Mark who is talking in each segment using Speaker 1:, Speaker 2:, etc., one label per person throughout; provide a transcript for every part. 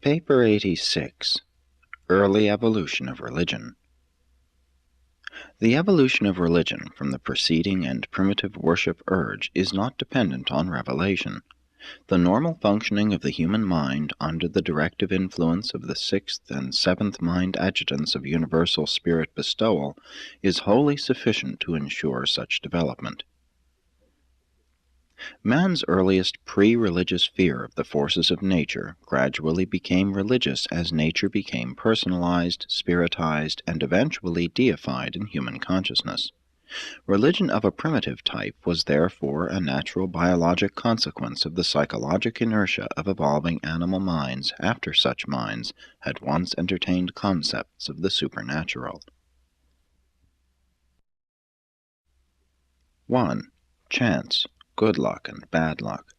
Speaker 1: Paper 86. Early Evolution of Religion. The evolution of religion from the preceding and primitive worship urge is not dependent on revelation. The normal functioning of the human mind under the directive influence of the sixth and seventh mind adjutants of universal spirit bestowal is wholly sufficient to ensure such development. Man's earliest pre-religious fear of the forces of nature gradually became religious as nature became personalized, spiritized, and eventually deified in human consciousness. Religion of a primitive type was therefore a natural biologic consequence of the psychologic inertia of evolving animal minds after such minds had once entertained concepts of the supernatural. 1. Chance. Good luck and bad luck.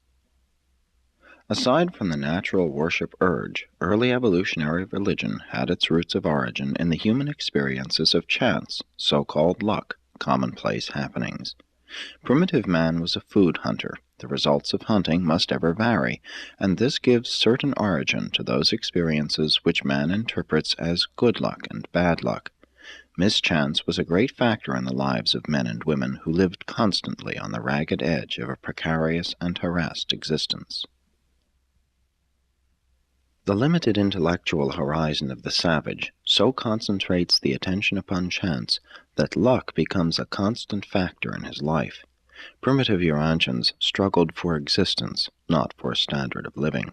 Speaker 1: Aside from the natural worship urge, early evolutionary religion had its roots of origin in the human experiences of chance, so-called luck, commonplace happenings. Primitive man was a food hunter. The results of hunting must ever vary, and this gives certain origin to those experiences which man interprets as good luck and bad luck. Mischance was a great factor in the lives of men and women who lived constantly on the ragged edge of a precarious and harassed existence. The limited intellectual horizon of the savage so concentrates the attention upon chance that luck becomes a constant factor in his life. Primitive Urantians struggled for existence, not for a standard of living.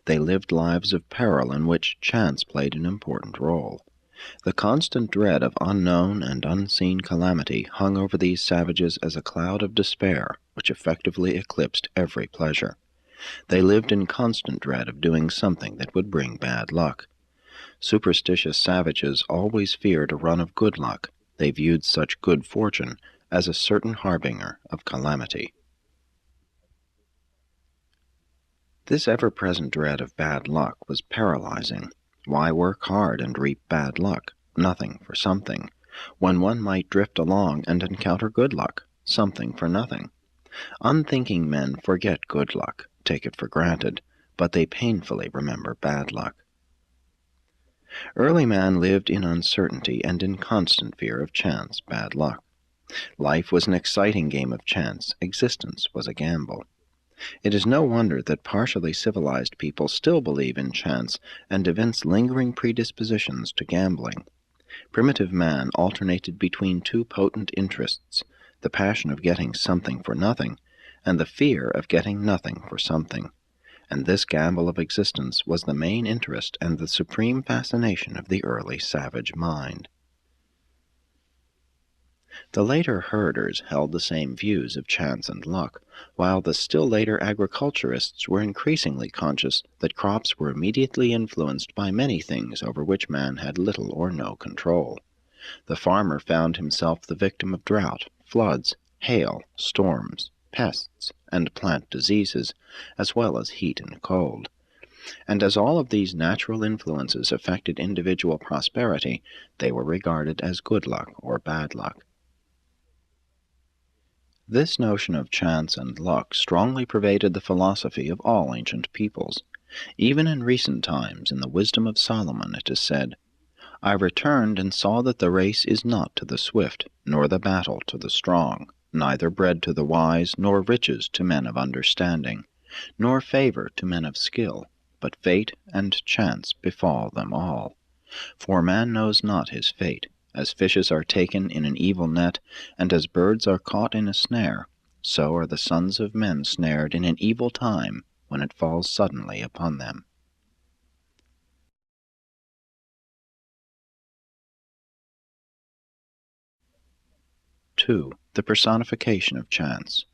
Speaker 1: They lived lives of peril in which chance played an important role. The constant dread of unknown and unseen calamity hung over these savages as a cloud of despair which effectively eclipsed every pleasure. They lived in constant dread of doing something that would bring bad luck. Superstitious savages always feared a run of good luck. They viewed such good fortune as a certain harbinger of calamity. This ever-present dread of bad luck was paralyzing. Why work hard and reap bad luck, nothing for something, when one might drift along and encounter good luck, something for nothing? Unthinking men forget good luck, take it for granted, but they painfully remember bad luck. Early man lived in uncertainty and in constant fear of chance, bad luck. Life was an exciting game of chance, existence was a gamble. It is no wonder that partially civilized people still believe in chance and evince lingering predispositions to gambling. Primitive man alternated between two potent interests, the passion of getting something for nothing, and the fear of getting nothing for something. And this gamble of existence was the main interest and the supreme fascination of the early savage mind. The later herders held the same views of chance and luck, while the still later agriculturists were increasingly conscious that crops were immediately influenced by many things over which man had little or no control. The farmer found himself the victim of drought, floods, hail, storms, pests, and plant diseases, as well as heat and cold. And as all of these natural influences affected individual prosperity, they were regarded as good luck or bad luck. This notion of chance and luck strongly pervaded the philosophy of all ancient peoples. Even in recent times, in the wisdom of Solomon, it is said, "I returned and saw that the race is not to the swift, nor the battle to the strong, neither bread to the wise, nor riches to men of understanding, nor favor to men of skill, but fate and chance befall them all. For man knows not his fate. As fishes are taken in an evil net, and as birds are caught in a snare, so are the sons of men snared in an evil time when it falls suddenly upon them." (2) The personification of chance.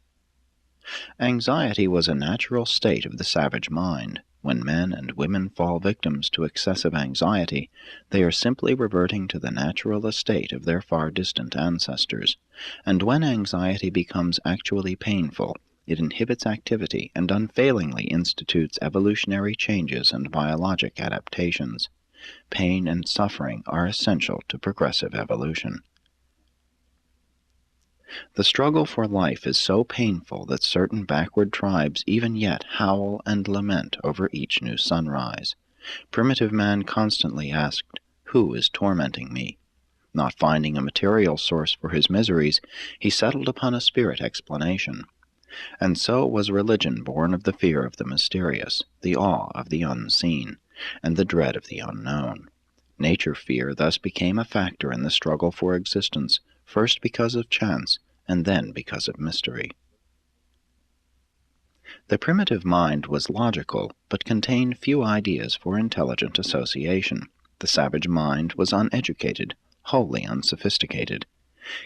Speaker 1: Anxiety was a natural state of the savage mind. When men and women fall victims to excessive anxiety, they are simply reverting to the natural estate of their far-distant ancestors, and when anxiety becomes actually painful, it inhibits activity and unfailingly institutes evolutionary changes and biologic adaptations. Pain and suffering are essential to progressive evolution. The struggle for life is so painful that certain backward tribes even yet howl and lament over each new sunrise. Primitive man constantly asked, "Who is tormenting me?" Not finding a material source for his miseries, he settled upon a spirit explanation. And so was religion born of the fear of the mysterious, the awe of the unseen, and the dread of the unknown. Nature fear thus became a factor in the struggle for existence, first because of chance, and then because of mystery. The primitive mind was logical, but contained few ideas for intelligent association. The savage mind was uneducated, wholly unsophisticated.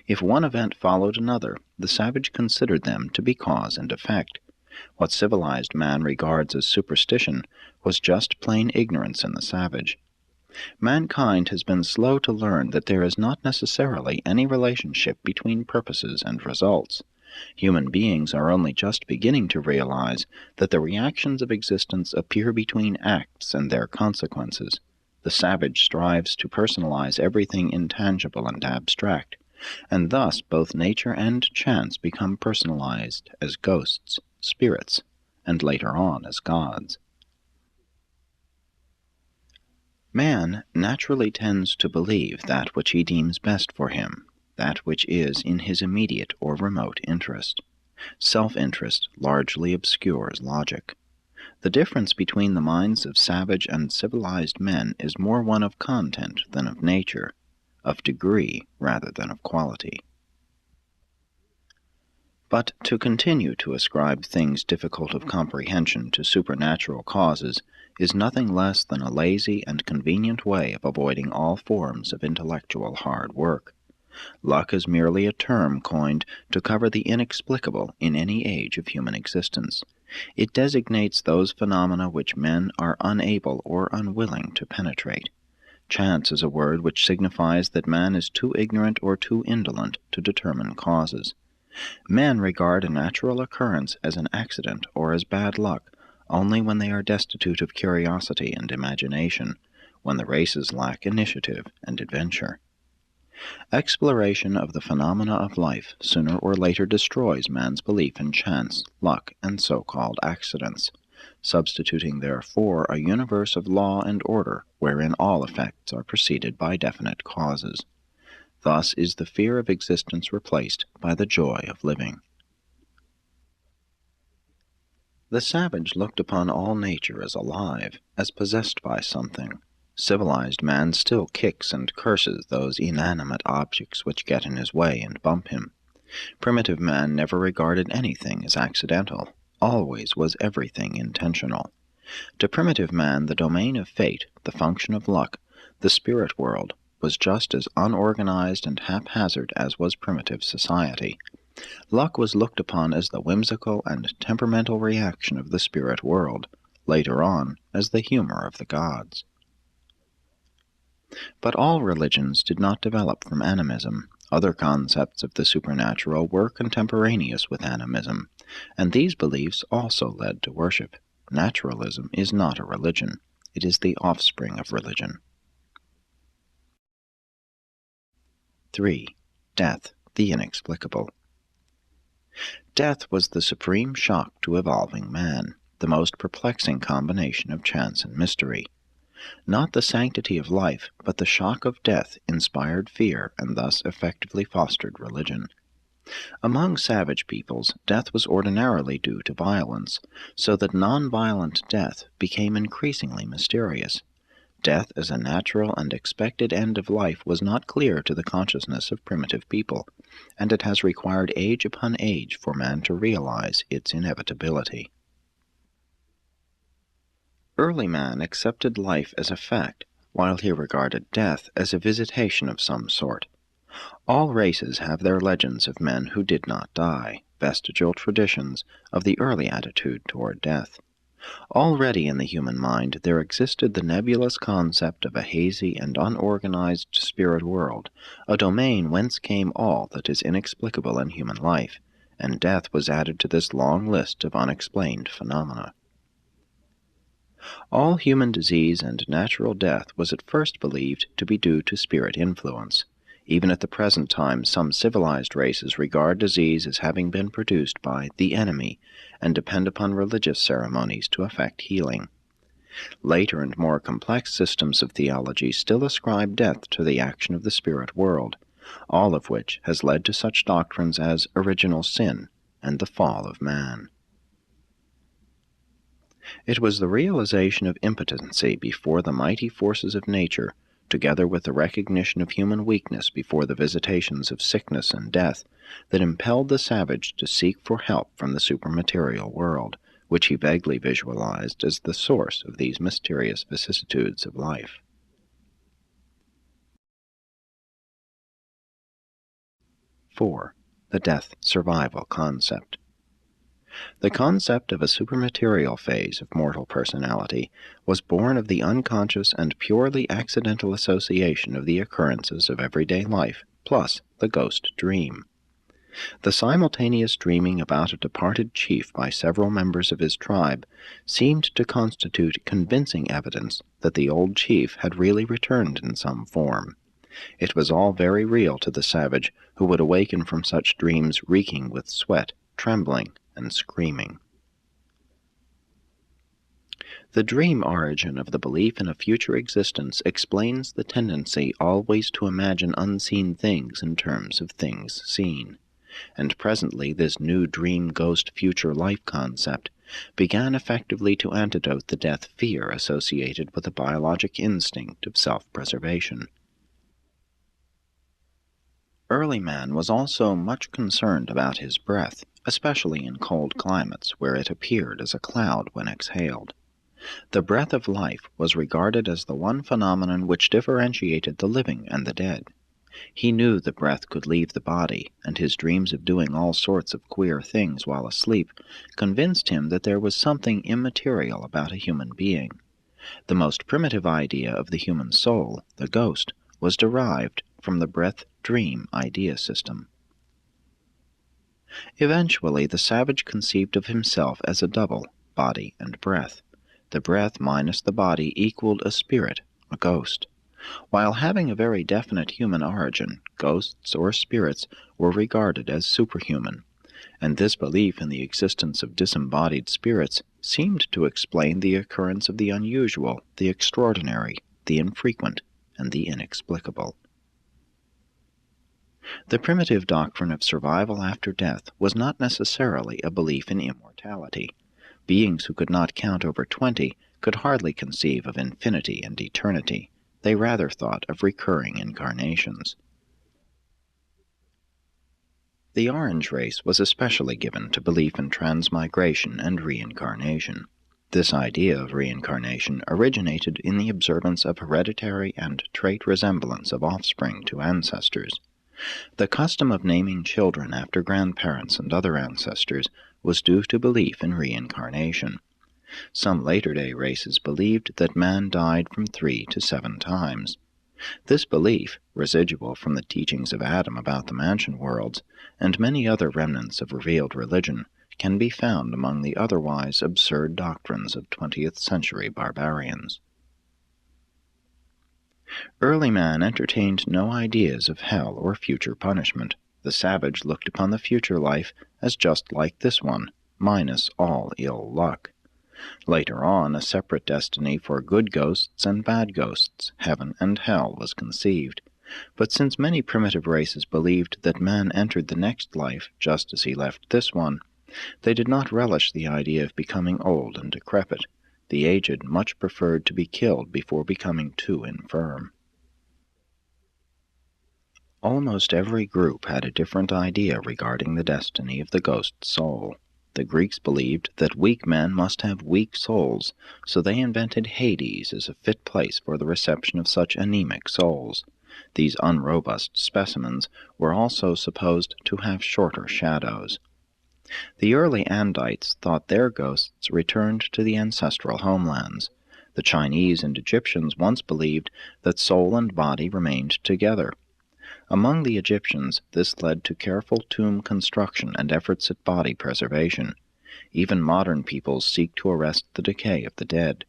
Speaker 1: If one event followed another, the savage considered them to be cause and effect. What civilized man regards as superstition was just plain ignorance in the savage. Mankind has been slow to learn that there is not necessarily any relationship between purposes and results. Human beings are only just beginning to realize that the reactions of existence appear between acts and their consequences. The savage strives to personalize everything intangible and abstract, and thus both nature and chance become personalized as ghosts, spirits, and later on as gods. Man naturally tends to believe that which he deems best for him, that which is in his immediate or remote interest. Self-interest largely obscures logic. The difference between the minds of savage and civilized men is more one of content than of nature, of degree rather than of quality. But to continue to ascribe things difficult of comprehension to supernatural causes is nothing less than a lazy and convenient way of avoiding all forms of intellectual hard work. Luck is merely a term coined to cover the inexplicable in any age of human existence. It designates those phenomena which men are unable or unwilling to penetrate. Chance is a word which signifies that man is too ignorant or too indolent to determine causes. Men regard a natural occurrence as an accident or as bad luck only when they are destitute of curiosity and imagination, when the races lack initiative and adventure. Exploration of the phenomena of life sooner or later destroys man's belief in chance, luck, and so-called accidents, substituting therefore a universe of law and order wherein all effects are preceded by definite causes. Thus is the fear of existence replaced by the joy of living. The savage looked upon all nature as alive, as possessed by something. Civilized man still kicks and curses those inanimate objects which get in his way and bump him. Primitive man never regarded anything as accidental. Always was everything intentional. To primitive man the domain of fate, the function of luck, the spirit world, was just as unorganized and haphazard as was primitive society. Luck was looked upon as the whimsical and temperamental reaction of the spirit world, later on as the humor of the gods. But all religions did not develop from animism. Other concepts of the supernatural were contemporaneous with animism, and these beliefs also led to worship. Naturalism is not a religion. It is the offspring of religion. 3. Death, the inexplicable. Death was the supreme shock to evolving man, the most perplexing combination of chance and mystery. Not the sanctity of life, but the shock of death inspired fear and thus effectively fostered religion. Among savage peoples, death was ordinarily due to violence, so that non-violent death became increasingly mysterious. Death as a natural and expected end of life was not clear to the consciousness of primitive people, and it has required age upon age for man to realize its inevitability. Early man accepted life as a fact, while he regarded death as a visitation of some sort. All races have their legends of men who did not die, vestigial traditions of the early attitude toward death. Already in the human mind there existed the nebulous concept of a hazy and unorganized spirit world, a domain whence came all that is inexplicable in human life, and death was added to this long list of unexplained phenomena. All human disease and natural death was at first believed to be due to spirit influence. Even at the present time, some civilized races regard disease as having been produced by the enemy, and depend upon religious ceremonies to effect healing. Later and more complex systems of theology still ascribe death to the action of the spirit world, all of which has led to such doctrines as original sin and the fall of man. It was the realization of impotency before the mighty forces of nature, together with the recognition of human weakness before the visitations of sickness and death, that impelled the savage to seek for help from the supermaterial world, which he vaguely visualized as the source of these mysterious vicissitudes of life. 4. The death-survival concept. The concept of a supermaterial phase of mortal personality was born of the unconscious and purely accidental association of the occurrences of everyday life, plus the ghost dream. The simultaneous dreaming about a departed chief by several members of his tribe seemed to constitute convincing evidence that the old chief had really returned in some form. It was all very real to the savage, who would awaken from such dreams reeking with sweat, trembling, and screaming. The dream origin of the belief in a future existence explains the tendency always to imagine unseen things in terms of things seen, and presently this new dream-ghost future life concept began effectively to antidote the death fear associated with the biologic instinct of self-preservation. Early man was also much concerned about his breath, especially in cold climates where it appeared as a cloud when exhaled. The breath of life was regarded as the one phenomenon which differentiated the living and the dead. He knew the breath could leave the body, and his dreams of doing all sorts of queer things while asleep convinced him that there was something immaterial about a human being. The most primitive idea of the human soul, the ghost, was derived from the breath-dream idea system. Eventually, the savage conceived of himself as a double, body and breath. The breath minus the body equaled a spirit, a ghost. While having a very definite human origin, ghosts or spirits were regarded as superhuman, and this belief in the existence of disembodied spirits seemed to explain the occurrence of the unusual, the extraordinary, the infrequent, and the inexplicable. The primitive doctrine of survival after death was not necessarily a belief in immortality. Beings who could not count over 20 could hardly conceive of infinity and eternity. They rather thought of recurring incarnations. The Orange race was especially given to belief in transmigration and reincarnation. This idea of reincarnation originated in the observance of hereditary and trait resemblance of offspring to ancestors. The custom of naming children after grandparents and other ancestors was due to belief in reincarnation. Some later-day races believed that man died from 3 to 7 times. This belief, residual from the teachings of Adam about the mansion worlds, and many other remnants of revealed religion, can be found among the otherwise absurd doctrines of 20th century barbarians. Early man entertained no ideas of hell or future punishment. The savage looked upon the future life as just like this one, minus all ill luck. Later on, a separate destiny for good ghosts and bad ghosts, heaven and hell, was conceived. But since many primitive races believed that man entered the next life just as he left this one, they did not relish the idea of becoming old and decrepit. The aged much preferred to be killed before becoming too infirm. Almost every group had a different idea regarding the destiny of the ghost soul. The Greeks believed that weak men must have weak souls, so they invented Hades as a fit place for the reception of such anemic souls. These unrobust specimens were also supposed to have shorter shadows. The early Andites thought their ghosts returned to the ancestral homelands. The Chinese and Egyptians once believed that soul and body remained together. Among the Egyptians, this led to careful tomb construction and efforts at body preservation. Even modern peoples seek to arrest the decay of the dead.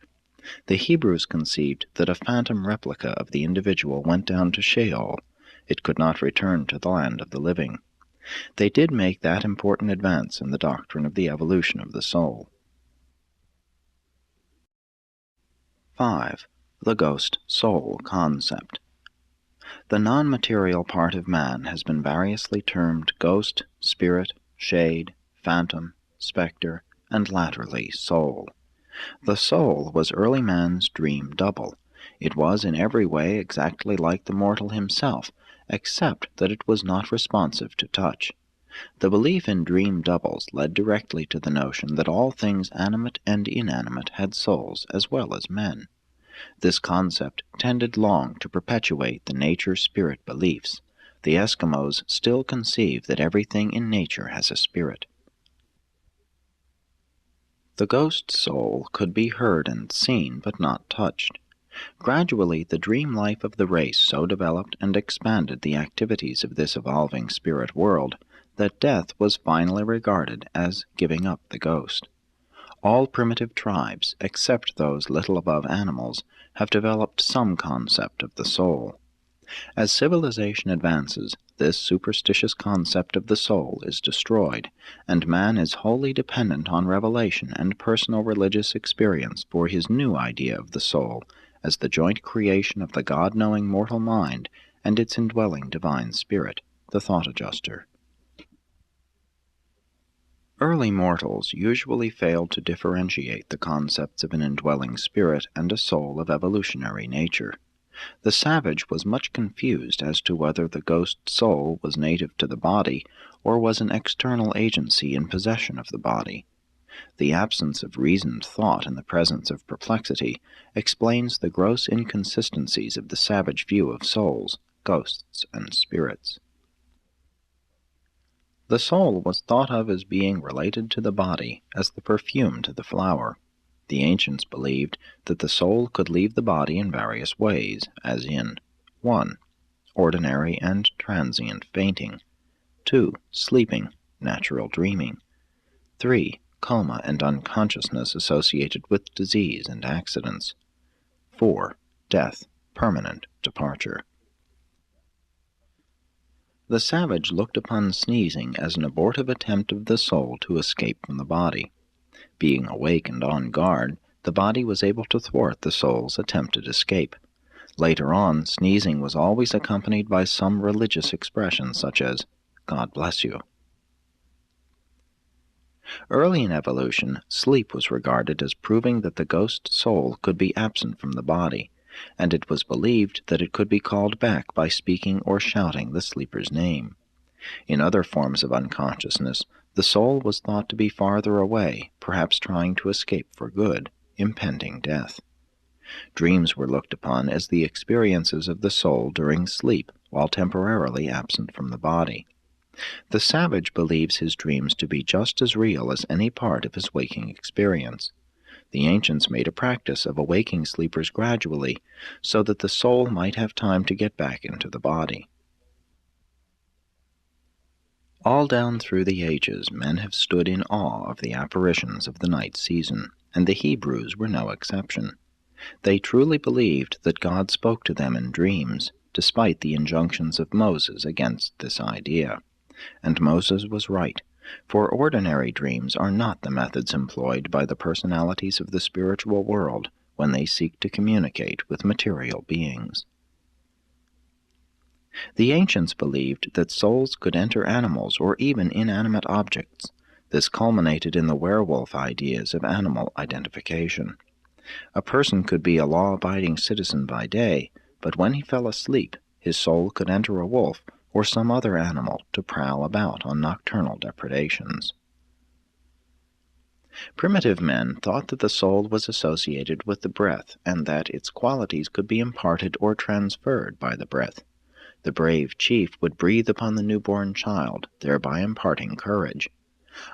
Speaker 1: The Hebrews conceived that a phantom replica of the individual went down to Sheol. It could not return to the land of the living. They did make that important advance in the doctrine of the evolution of the soul. 5. The ghost soul concept. The non-material part of man has been variously termed ghost, spirit, shade, phantom, spectre, and latterly soul. The soul was early man's dream double. It was in every way exactly like the mortal himself, except that it was not responsive to touch. The belief in dream doubles led directly to the notion that all things animate and inanimate had souls as well as men. This concept tended long to perpetuate the nature-spirit beliefs. The Eskimos still conceive that everything in nature has a spirit. The ghost soul could be heard and seen, but not touched. Gradually, the dream life of the race so developed and expanded the activities of this evolving spirit world that death was finally regarded as giving up the ghost. All primitive tribes, except those little above animals, have developed some concept of the soul. As civilization advances, this superstitious concept of the soul is destroyed, and man is wholly dependent on revelation and personal religious experience for his new idea of the soul as the joint creation of the God-knowing mortal mind and its indwelling divine spirit, the thought adjuster. Early mortals usually failed to differentiate the concepts of an indwelling spirit and a soul of evolutionary nature. The savage was much confused as to whether the ghost soul was native to the body or was an external agency in possession of the body. The absence of reasoned thought in the presence of perplexity explains the gross inconsistencies of the savage view of souls, ghosts, and spirits. The soul was thought of as being related to the body as the perfume to the flower. The ancients believed that the soul could leave the body in various ways, as in 1. Ordinary and transient fainting, 2. Sleeping, natural dreaming, 3. Coma and unconsciousness associated with disease and accidents, 4. Death, permanent departure. The savage looked upon sneezing as an abortive attempt of the soul to escape from the body. Being awake and on guard, the body was able to thwart the soul's attempted escape. Later on, sneezing was always accompanied by some religious expression such as, "God bless you." Early in evolution, sleep was regarded as proving that the ghost soul could be absent from the body, and it was believed that it could be called back by speaking or shouting the sleeper's name. In other forms of unconsciousness, the soul was thought to be farther away, perhaps trying to escape for good, impending death. Dreams were looked upon as the experiences of the soul during sleep, while temporarily absent from the body. The savage believes his dreams to be just as real as any part of his waking experience. The ancients made a practice of awaking sleepers gradually, so that the soul might have time to get back into the body. All down through the ages, men have stood in awe of the apparitions of the night season, and the Hebrews were no exception. They truly believed that God spoke to them in dreams, despite the injunctions of Moses against this idea. And Moses was right, for ordinary dreams are not the methods employed by the personalities of the spiritual world when they seek to communicate with material beings. The ancients believed that souls could enter animals or even inanimate objects. This culminated in the werewolf ideas of animal identification. A person could be a law-abiding citizen by day, but when he fell asleep, his soul could enter a wolf or some other animal to prowl about on nocturnal depredations. Primitive men thought that the soul was associated with the breath and that its qualities could be imparted or transferred by the breath. The brave chief would breathe upon the newborn child, thereby imparting courage.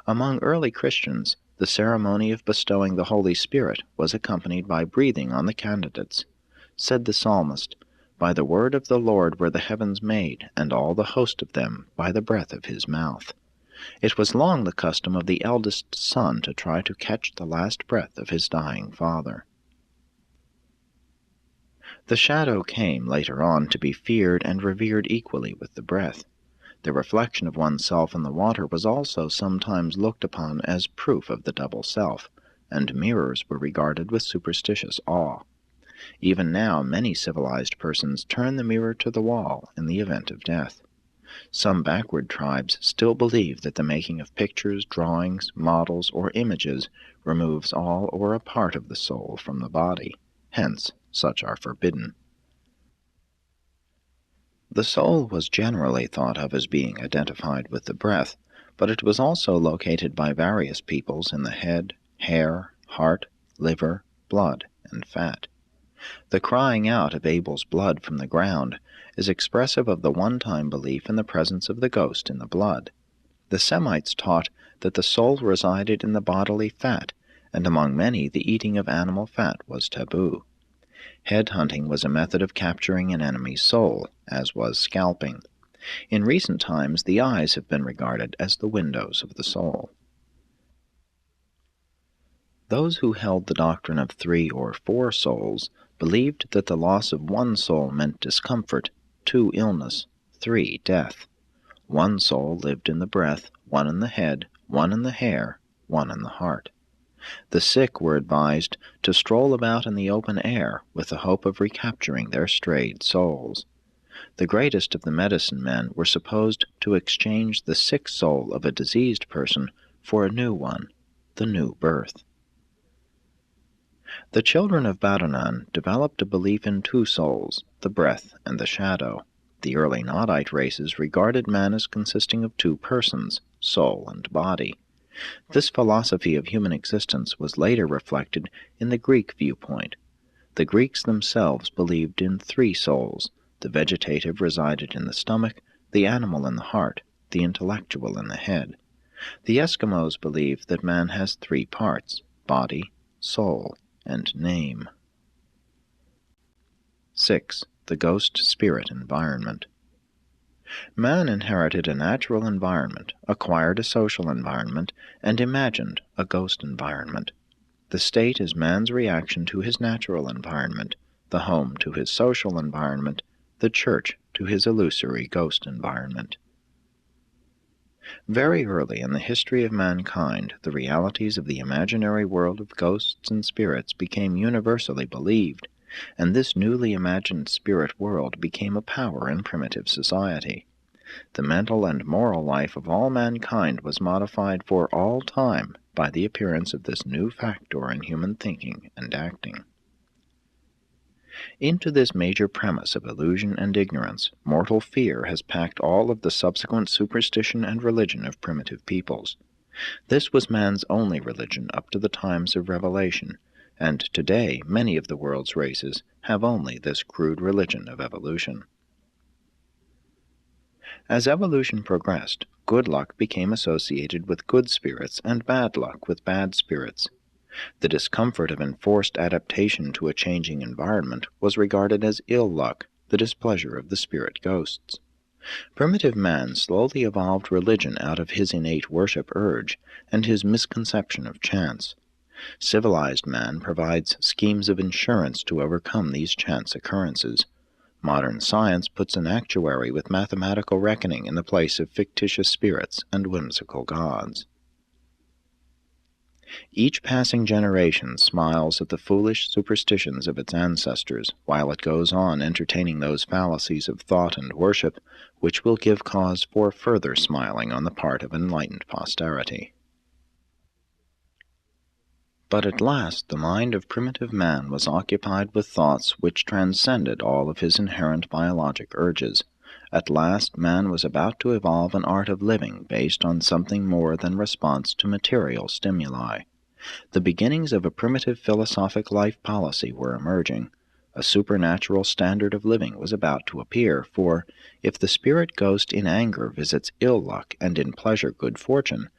Speaker 1: Among early Christians, the ceremony of bestowing the Holy Spirit was accompanied by breathing on the candidates. Said the psalmist, "By the word of the Lord were the heavens made, and all the host of them by the breath of his mouth." It was long the custom of the eldest son to try to catch the last breath of his dying father. The shadow came, later on, to be feared and revered equally with the breath. The reflection of oneself in the water was also sometimes looked upon as proof of the double self, and mirrors were regarded with superstitious awe. Even now, many civilized persons turn the mirror to the wall in the event of death. Some backward tribes still believe that the making of pictures, drawings, models, or images removes all or a part of the soul from the body. Hence, such are forbidden. The soul was generally thought of as being identified with the breath, but it was also located by various peoples in the head, hair, heart, liver, blood, and fat. The crying out of Abel's blood from the ground is expressive of the one-time belief in the presence of the ghost in the blood. The Semites taught that the soul resided in the bodily fat, and among many the eating of animal fat was taboo. Head-hunting was a method of capturing an enemy's soul, as was scalping. In recent times, the eyes have been regarded as the windows of the soul. Those who held the doctrine of 3 or 4 souls believed that the loss of one soul meant discomfort, 2 illness, 3 death. One soul lived in the breath, 1 in the head, 1 in the hair, 1 in the heart. The sick were advised to stroll about in the open air with the hope of recapturing their strayed souls. The greatest of the medicine men were supposed to exchange the sick soul of a diseased person for a new one, the new birth. The children of Badonan developed a belief in 2 souls, the breath and the shadow. The early Nodite races regarded man as consisting of 2 persons, soul and body. This philosophy of human existence was later reflected in the Greek viewpoint. The Greeks themselves believed in 3 souls. The vegetative resided in the stomach, the animal in the heart, the intellectual in the head. The Eskimos believe that man has 3 parts, body, soul, and name. 6. The ghost-spirit environment. Man inherited a natural environment, acquired a social environment, and imagined a ghost environment. The state is man's reaction to his natural environment, the home to his social environment, the church to his illusory ghost environment. Very early in the history of mankind, the realities of the imaginary world of ghosts and spirits became universally believed, and this newly imagined spirit world became a power in primitive society. The mental and moral life of all mankind was modified for all time by the appearance of this new factor in human thinking and acting. Into this major premise of illusion and ignorance, mortal fear has packed all of the subsequent superstition and religion of primitive peoples. This was man's only religion up to the times of revelation, and today many of the world's races have only this crude religion of evolution. As evolution progressed, good luck became associated with good spirits and bad luck with bad spirits. The discomfort of enforced adaptation to a changing environment was regarded as ill luck, the displeasure of the spirit ghosts. Primitive man slowly evolved religion out of his innate worship urge and his misconception of chance. Civilized man provides schemes of insurance to overcome these chance occurrences. Modern science puts an actuary with mathematical reckoning in the place of fictitious spirits and whimsical gods. Each passing generation smiles at the foolish superstitions of its ancestors, while it goes on entertaining those fallacies of thought and worship which will give cause for further smiling on the part of enlightened posterity. But at last the mind of primitive man was occupied with thoughts which transcended all of his inherent biologic urges. At last man was about to evolve an art of living based on something more than response to material stimuli. The beginnings of a primitive philosophic life policy were emerging. A supernatural standard of living was about to appear, for if the spirit ghost in anger visits ill luck and in pleasure good fortune,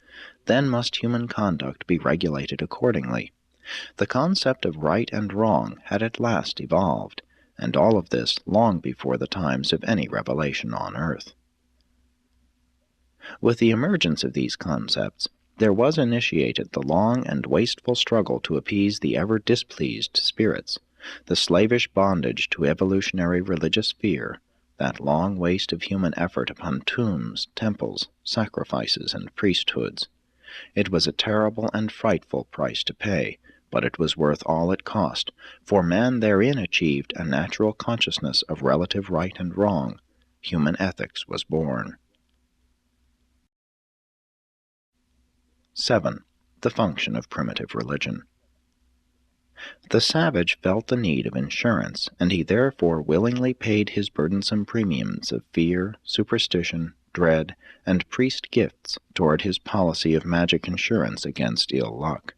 Speaker 1: then must human conduct be regulated accordingly. The concept of right and wrong had at last evolved, and all of this long before the times of any revelation on earth. With the emergence of these concepts, there was initiated the long and wasteful struggle to appease the ever-displeased spirits, the slavish bondage to evolutionary religious fear, that long waste of human effort upon tombs, temples, sacrifices, and priesthoods. It was a terrible and frightful price to pay, but it was worth all it cost, for man therein achieved a natural consciousness of relative right and wrong. Human ethics was born. 7. The function of primitive religion. The savage felt the need of insurance, and he therefore willingly paid his burdensome premiums of fear, superstition, dread, and priest gifts toward his policy of magic insurance against ill luck.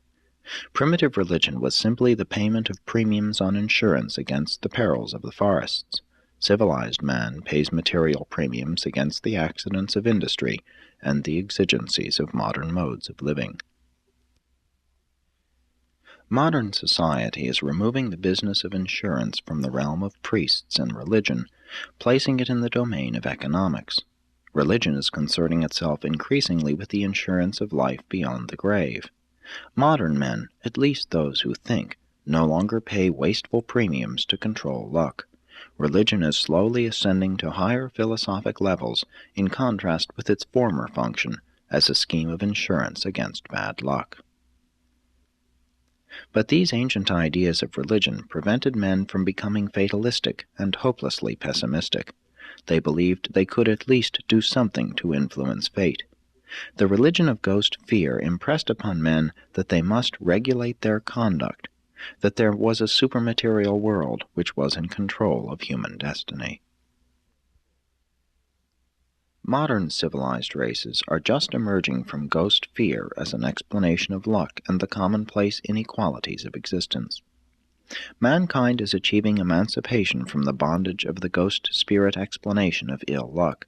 Speaker 1: Primitive religion was simply the payment of premiums on insurance against the perils of the forests. Civilized man pays material premiums against the accidents of industry and the exigencies of modern modes of living. Modern society is removing the business of insurance from the realm of priests and religion, placing it in the domain of economics. Religion is concerning itself increasingly with the insurance of life beyond the grave. Modern men, at least those who think, no longer pay wasteful premiums to control luck. Religion is slowly ascending to higher philosophic levels in contrast with its former function as a scheme of insurance against bad luck. But these ancient ideas of religion prevented men from becoming fatalistic and hopelessly pessimistic. They believed they could at least do something to influence fate. The religion of ghost fear impressed upon men that they must regulate their conduct, that there was a supermaterial world which was in control of human destiny. Modern civilized races are just emerging from ghost fear as an explanation of luck and the commonplace inequalities of existence. Mankind is achieving emancipation from the bondage of the ghost spirit explanation of ill luck.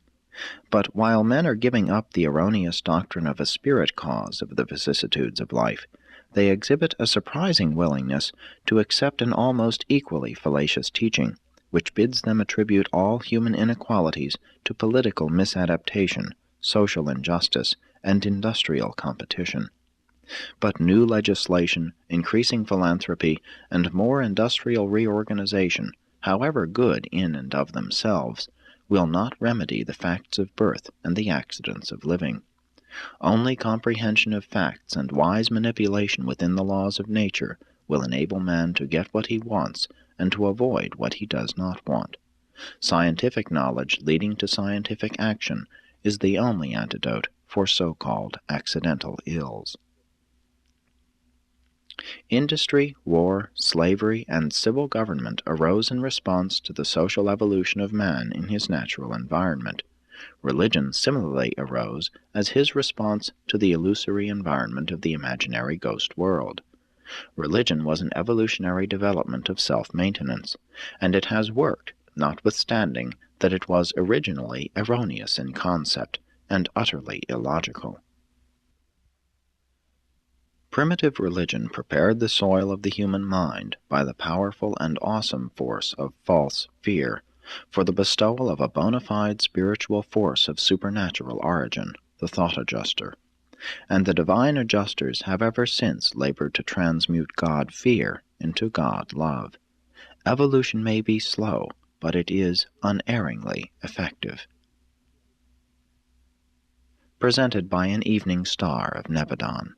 Speaker 1: But while men are giving up the erroneous doctrine of a spirit cause of the vicissitudes of life, they exhibit a surprising willingness to accept an almost equally fallacious teaching, which bids them attribute all human inequalities to political misadaptation, social injustice, and industrial competition. But new legislation, increasing philanthropy, and more industrial reorganization, however good in and of themselves, will not remedy the facts of birth and the accidents of living. Only comprehension of facts and wise manipulation within the laws of nature will enable man to get what he wants and to avoid what he does not want. Scientific knowledge leading to scientific action is the only antidote for so-called accidental ills. Industry, war, slavery, and civil government arose in response to the social evolution of man in his natural environment. Religion similarly arose as his response to the illusory environment of the imaginary ghost world. Religion was an evolutionary development of self-maintenance, and it has worked, notwithstanding that it was originally erroneous in concept and utterly illogical. Primitive religion prepared the soil of the human mind by the powerful and awesome force of false fear for the bestowal of a bona fide spiritual force of supernatural origin, the thought adjuster. And the divine adjusters have ever since labored to transmute God-fear into God-love. Evolution may be slow, but it is unerringly effective. Presented by an evening star of Nebadon.